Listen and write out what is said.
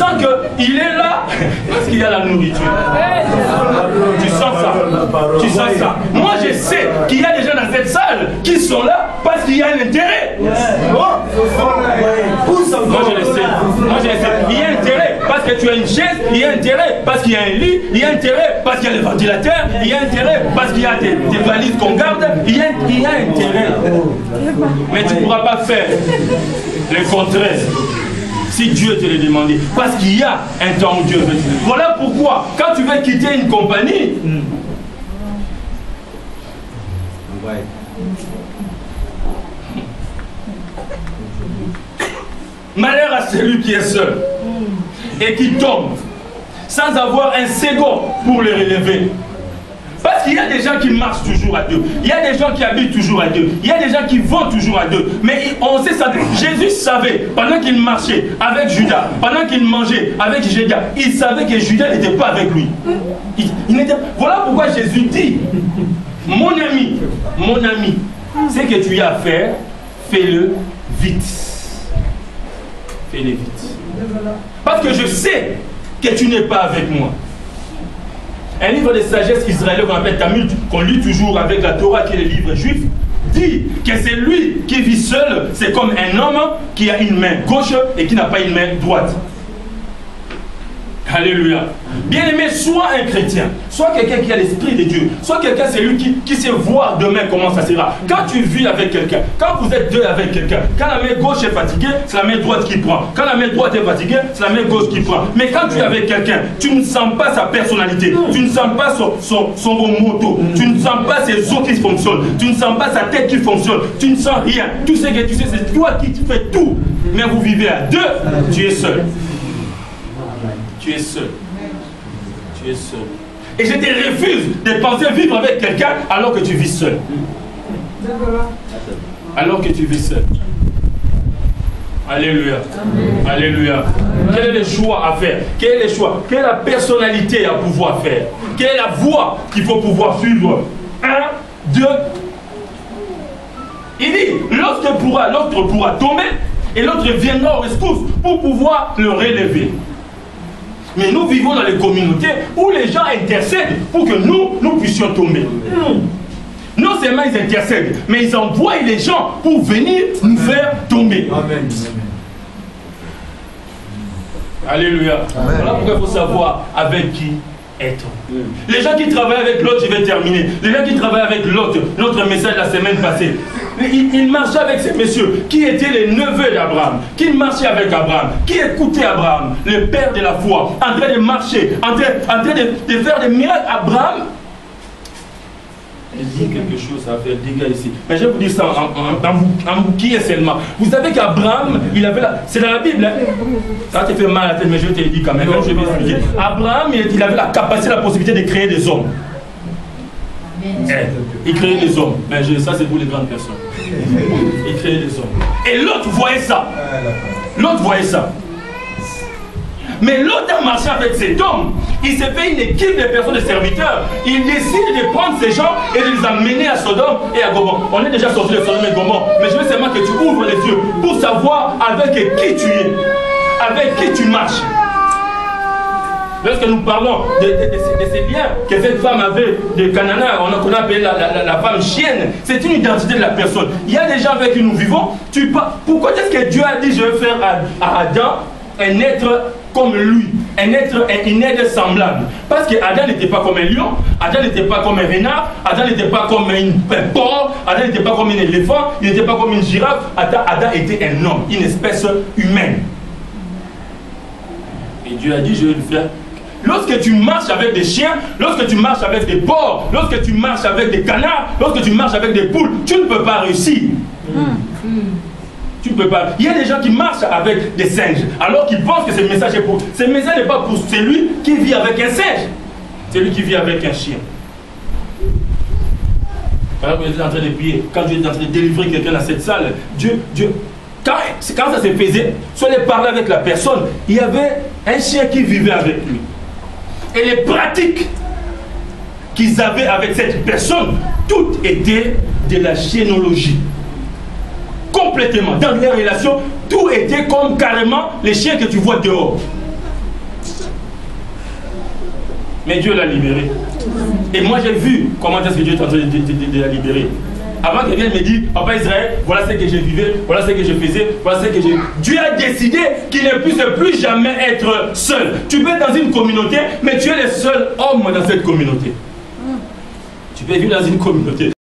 sens qu'il est là parce qu'il y a la nourriture. Tu sens ça. Tu sens ça. Moi, je sais qu'il y a des gens dans cette salle qui sont là parce qu'il y a un intérêt. Moi, je le sais. Moi, je le sais. Il y a un intérêt parce que tu as une chaise. Il y a un intérêt parce qu'il y a un lit. Il y a un intérêt parce qu'il y a le ventilateur. Il y a un intérêt parce qu'il y a des valises qu'on garde. Il y a un intérêt. Mais tu ne pourras pas faire le contraire si Dieu te le demandait. Parce qu'il y a un temps où Dieu veut. Voilà pourquoi, quand tu veux quitter une compagnie, malheur à celui qui est seul et qui tombe sans avoir un second pour le relever. Parce qu'il y a des gens qui marchent toujours à deux. Il y a des gens qui habitent toujours à deux. Il y a des gens qui vont toujours à deux. Mais on sait ça. Jésus savait, pendant qu'il marchait avec Judas, pendant qu'il mangeait avec Judas, il savait que Judas n'était pas avec lui. Voilà pourquoi Jésus dit, mon ami, ce que tu as à faire, fais-le vite. Fais-le vite. Parce que je sais que tu n'es pas avec moi. Un livre de sagesse israélien qu'on appelle Talmud, qu'on lit toujours avec la Torah, qui est le livre juif, dit que c'est lui qui vit seul, c'est comme un homme qui a une main gauche et qui n'a pas une main droite. Alléluia. Bien-aimé, soit un chrétien, soit quelqu'un qui a l'esprit de Dieu, soit quelqu'un, c'est lui qui sait voir demain comment ça sera. Quand tu vis avec quelqu'un, quand vous êtes deux avec quelqu'un, quand la main gauche est fatiguée, c'est la main droite qui prend. Quand la main droite est fatiguée, c'est la main gauche qui prend. Mais quand tu es avec quelqu'un, tu ne sens pas sa personnalité, tu ne sens pas son bon moto, tu ne sens pas ses os qui fonctionnent, tu ne sens pas sa tête qui fonctionne, tu ne sens rien. Tout ce que tu sais, c'est toi qui fais tout. Mais vous vivez à deux, tu es seul. Tu es seul. Tu es seul. Et je te refuse de penser vivre avec quelqu'un alors que tu vis seul. Alors que tu vis seul. Alléluia. Alléluia. Quel est le choix à faire? Quel est le choix? Quelle est la personnalité à pouvoir faire? Quelle est la voie qu'il faut pouvoir suivre? 1, 2. Il dit, l'autre pourra tomber et l'autre viendra au rescousse pour pouvoir le relever. Mais nous vivons dans les communautés où les gens intercèdent pour que nous puissions tomber. Non seulement ils intercèdent, mais ils envoient les gens pour venir nous faire tomber. Amen. Alléluia. Voilà pourquoi il faut savoir avec qui être. Les gens qui travaillent avec l'autre, je vais terminer. Les gens qui travaillent avec l'autre, notre message la semaine passée, il marchait avec ces messieurs qui étaient les neveux d'Abraham, qui marchaient avec Abraham, qui écoutaient Abraham, le père de la foi, en train de marcher, en train de faire des miracles. Abraham, il dit quelque chose à faire, dégâts ici. Mais je vais vous dire ça en bouquet seulement. Vous savez qu'Abraham, il avait c'est dans la Bible, hein? Ça te fait mal à la tête, mais je te le dis quand même. Je vais expliquer. Abraham, il avait la capacité, la possibilité de créer des hommes. Il créait des hommes. Mais ça, c'est pour les grandes personnes. Il créait des hommes. Et l'autre voyait ça. L'autre voyait ça. Mais l'autre a marché avec cet homme. Il s'est fait une équipe de personnes, de serviteurs. Il décide de prendre ces gens et de les amener à Sodome et à Gomorrhe. On est déjà sorti de Sodome et Gomorrhe. Mais je veux seulement que tu ouvres les yeux pour savoir avec qui tu es. Avec qui tu marches. Lorsque nous parlons de ces liens que cette femme avait de Canaan, on a appelé la femme chienne, c'est une identité de la personne. Il y a des gens avec qui nous vivons. Pourquoi est-ce que Dieu a dit je vais faire à Adam un être comme lui, un être semblable? Parce qu'Adam n'était pas comme un lion, Adam n'était pas comme un renard, Adam n'était pas comme un porc, Adam n'était pas comme un éléphant, il n'était pas comme une girafe. Adam était un homme, une espèce humaine. Et Dieu a dit je vais le faire. Lorsque tu marches avec des chiens, lorsque tu marches avec des porcs, lorsque tu marches avec des canards, lorsque tu marches avec des poules, tu ne peux pas réussir. Tu ne peux pas. Il y a des gens qui marchent avec des singes, alors qu'ils pensent que ce message est pour. Ce message n'est pas pour celui qui vit avec un singe, c'est lui qui vit avec un chien. Alors que Dieu est en train de prier, quand Dieu est en train de délivrer quelqu'un dans cette salle, Dieu, quand ça se faisait, soit il parlait avec la personne, il y avait un chien qui vivait avec lui. Et les pratiques qu'ils avaient avec cette personne, toutes étaient de la chiénologie. Complètement. Dans les relations, tout était comme carrément les chiens que tu vois dehors. Mais Dieu l'a libérée. Et moi j'ai vu comment est-ce que Dieu est en train de la libérer. Avant qu'elle vienne me dire, papa Israël, voilà ce que je vivais, voilà ce que je faisais, voilà ce que j'ai... Dieu a décidé qu'il ne puisse plus jamais être seul. Tu peux être dans une communauté, mais tu es le seul homme dans cette communauté. Tu peux vivre dans une communauté.